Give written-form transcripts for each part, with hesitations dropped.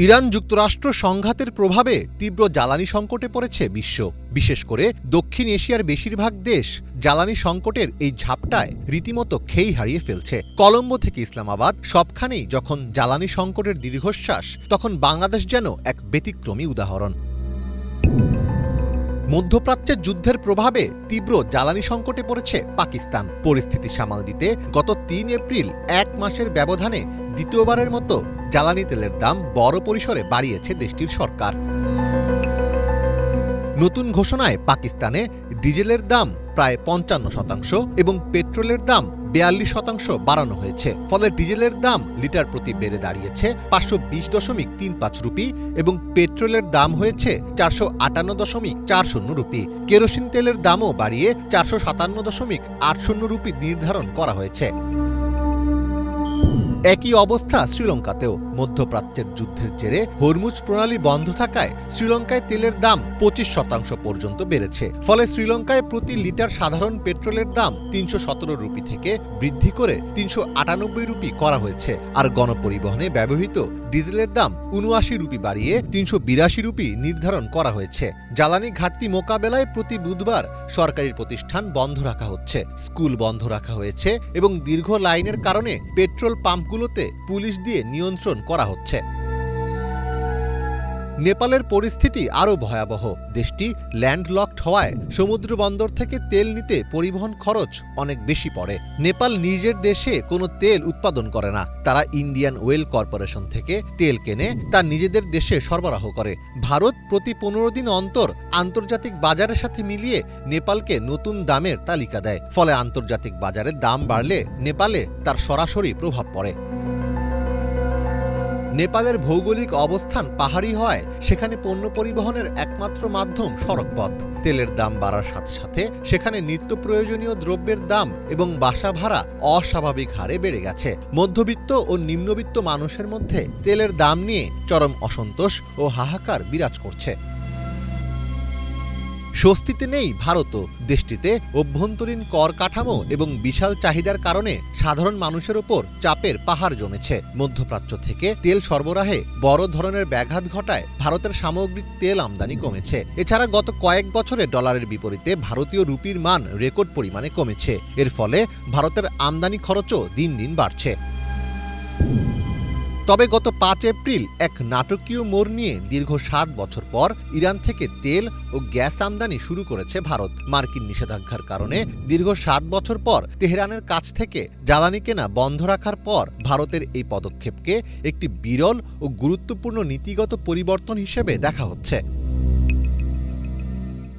Iran যুক্তরাষ্ট্র সংঘাতের প্রভাবে তীব্র জ্বালানি সংকটে পড়েছে বিশ্ব। বিশেষ করে দক্ষিণ এশিয়ার বেশিরভাগ দেশ জ্বালানি সংকটের এই ঝাপটায় রীতিমতো খেই হারিয়ে ফেলছে। কলম্বো থেকে ইসলামাবাদ সবখানেই যখন জ্বালানি সংকটের দীর্ঘশ্বাস, তখন বাংলাদেশ যেন এক ব্যতিক্রমী উদাহরণ। মধ্যপ্রাচ্যের যুদ্ধের প্রভাবে তীব্র জ্বালানি সংকটে পড়েছে পাকিস্তান। পরিস্থিতি সামাল দিতে গত ৩ এপ্রিল ১ মাসের ব্যবধানে দ্বিতীয়বারের মতো জ্বালানি তেলের দাম বড় পরিসরে বাড়িয়েছে দেশটির সরকার। নতুন ঘোষণায় পাকিস্তানে ডিজেলের দাম প্রায় ৫৫% এবং পেট্রোলের দাম ৪২% বাড়ানো হয়েছে। ফলে ডিজেলের দাম লিটার প্রতি বেড়ে দাঁড়িয়েছে ৫২০.৩৫ রুপি এবং পেট্রোলের দাম হয়েছে ৪৫৮.৪০ রুপি। কেরোসিন তেলের দামও বাড়িয়ে ৪৫৭.৮০ রুপি নির্ধারণ করা হয়েছে। একই অবস্থা শ্রীলঙ্কাতেও। মধ্যপ্রাচ্যের যুদ্ধের জেরে হরমুজ প্রণালী বন্ধ থাকায় শ্রীলঙ্কায় তেলের দাম ২৫% পর্যন্ত বেড়েছে। ফলে শ্রীলঙ্কায় প্রতি লিটার সাধারণ পেট্রোলের দাম ৩১৭ রুপি থেকে বৃদ্ধি করে ৩৯৮ রুপি করা হয়েছে। আর গণপরিবহনে ব্যবহৃত ডিজেলের দাম ৭৯ রুপি বাড়িয়ে ৩৮২ রুপি নির্ধারণ করা হয়েছে। জ্বালানি ঘাটতি মোকাবেলায় প্রতি বুধবার সরকারি প্রতিষ্ঠান বন্ধ রাখা হচ্ছে, স্কুল বন্ধ রাখা হয়েছে এবং দীর্ঘ লাইনের কারণে পেট্রোল পাম্পগুলোতে পুলিশ দিয়ে নিয়ন্ত্রণ করা হচ্ছে। নেপালের পরিস্থিতি আরও ভয়াবহ। দেশটি ল্যান্ডলকড হওয়ায় সমুদ্র বন্দর থেকে তেল নিতে পরিবহন খরচ অনেক বেশি পড়ে। নেপাল নিজের দেশে কোনো তেল উৎপাদন করে না, তারা ইন্ডিয়ান ওয়েল কর্পোরেশন থেকে তেল কেনে তা নিজেদের দেশে সরবরাহ করে। ভারত প্রতি ১৫ দিন অন্তর আন্তর্জাতিক বাজারের সাথে মিলিয়ে নেপালকে নতুন দামের তালিকা দেয়। ফলে আন্তর্জাতিক বাজারে দাম বাড়লে নেপালে তার সরাসরি প্রভাব পড়ে। নেপালের ভৌগোলিক অবস্থান পাহাড়ি হওয়ায় সেখানে পণ্য পরিবহনের একমাত্র মাধ্যম সড়কপথ। তেলের দাম বাড়ার সাথে সাথে সেখানে নিত্য প্রয়োজনীয় দ্রব্যের দাম এবং বাসা ভাড়া অস্বাভাবিক হারে বেড়ে গেছে। মধ্যবিত্ত ও নিম্নবিত্ত মানুষের মধ্যে তেলের দাম নিয়ে চরম অসন্তোষ ও হাহাকার বিরাজ করছে। স্বস্তিতে নেই ভারতও। দেশটিতে অভ্যন্তরীণ কর কাঠামো এবং বিশাল চাহিদার কারণে সাধারণ মানুষের ওপর চাপের পাহাড় জমেছে। মধ্যপ্রাচ্য থেকে তেল সরবরাহে বড় ধরনের ব্যাঘাত ঘটায় ভারতের সামগ্রিক তেল আমদানি কমেছে। এছাড়া গত কয়েক বছরে ডলারের বিপরীতে ভারতীয় রুপির মান রেকর্ড পরিমাণে কমেছে। এর ফলে ভারতের আমদানি খরচও দিন দিন বাড়ছে। তবে গত ৫ এপ্রিল এক নাটকীয় মোড় নিয়ে দীর্ঘ ৭ বছর পর ইরান থেকে তেল ও গ্যাস আমদানি শুরু করেছে ভারত। মার্কিন নিষেধাজ্ঞার কারণে দীর্ঘ ৭ বছর পর তেহরানের কাছ থেকে জ্বালানি কেনা বন্ধ রাখার পর ভারতের এই পদক্ষেপকে একটি বিরল ও গুরুত্বপূর্ণ নীতিগত পরিবর্তন হিসেবে দেখা হচ্ছে।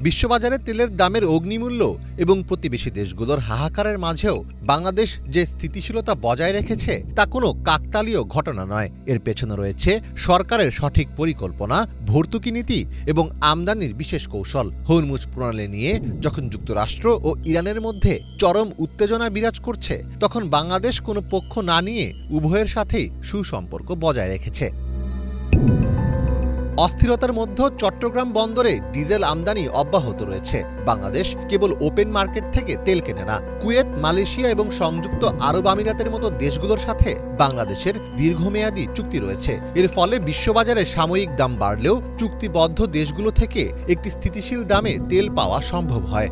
বিশ্ববাজারে তেলের দামের অগ্নিমূল্য এবং প্রতিবেশী দেশগুলোর হাহাকারের মাঝেও বাংলাদেশ যে স্থিতিশীলতা বজায় রেখেছে তা কোনো কাকতালীয় ঘটনা নয়। এর পেছনে রয়েছে সরকারের সঠিক পরিকল্পনা, ভর্তুকি নীতি এবং আমদানির বিশেষ কৌশল। হরমুজ প্রণালী নিয়ে যখন যুক্তরাষ্ট্র ও ইরানের মধ্যে চরম উত্তেজনা বিরাজ করছে, তখন বাংলাদেশ কোনো পক্ষ না নিয়ে উভয়ের সাথেই সুসম্পর্ক বজায় রেখেছে। অস্থিরতার মধ্যে চট্টগ্রাম বন্দরে ডিজেল আমদানি অব্যাহত রয়েছে। বাংলাদেশ কেবল ওপেন মার্কেট থেকে তেল কেনে না, কুয়েত, মালয়েশিয়া এবং সংযুক্ত আরব আমিরাতের মতো দেশগুলোর সাথে বাংলাদেশের দীর্ঘমেয়াদী চুক্তি রয়েছে। এর ফলে বিশ্ববাজারে সাময়িক দাম বাড়লেও চুক্তিবদ্ধ দেশগুলো থেকে একটি স্থিতিশীল দামে তেল পাওয়া সম্ভব হয়।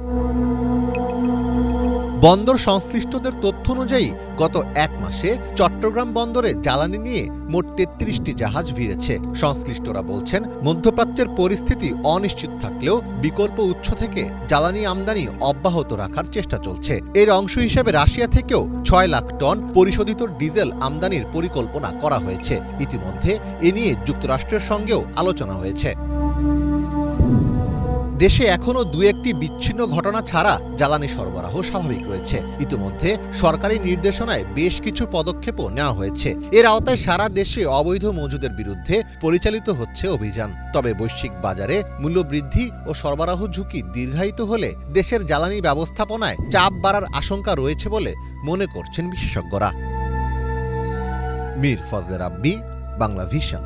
বন্দর সংশ্লিষ্টদের তথ্য অনুযায়ী গত ১ মাসে চট্টগ্রাম বন্দরে জ্বালানি নিয়ে মোট ৩৩টি জাহাজ ভিড়েছে। সংশ্লিষ্টরা বলছেন, মধ্যপ্রাচ্যের পরিস্থিতি অনিশ্চিত থাকলেও বিকল্প উৎস থেকে জ্বালানি আমদানি অব্যাহত রাখার চেষ্টা চলছে। এর অংশ হিসেবে রাশিয়া থেকেও ৬ লাখ টন পরিশোধিত ডিজেল আমদানির পরিকল্পনা করা হয়েছে। ইতিমধ্যে এ নিয়ে যুক্তরাষ্ট্রের সঙ্গেও আলোচনা হয়েছে। দেশে এখনও ২-১টি বিচ্ছিন্ন ঘটনা ছাড়া জ্বালানি সরবরাহ স্বাভাবিক রয়েছে। ইতিমধ্যে সরকারি নির্দেশনায় বেশ কিছু পদক্ষেপও নেওয়া হয়েছে। এর আওতায় সারা দেশে অবৈধ মজুদের বিরুদ্ধে পরিচালিত হচ্ছে অভিযান। তবে বৈশ্বিক বাজারে মূল্যবৃদ্ধি ও সরবরাহ ঝুঁকি দীর্ঘায়িত হলে দেশের জ্বালানি ব্যবস্থাপনায় চাপ বাড়ার আশঙ্কা রয়েছে বলে মনে করছেন বিশেষজ্ঞরা। মীর ফজলে রাব্বি, বাংলা ভিশন।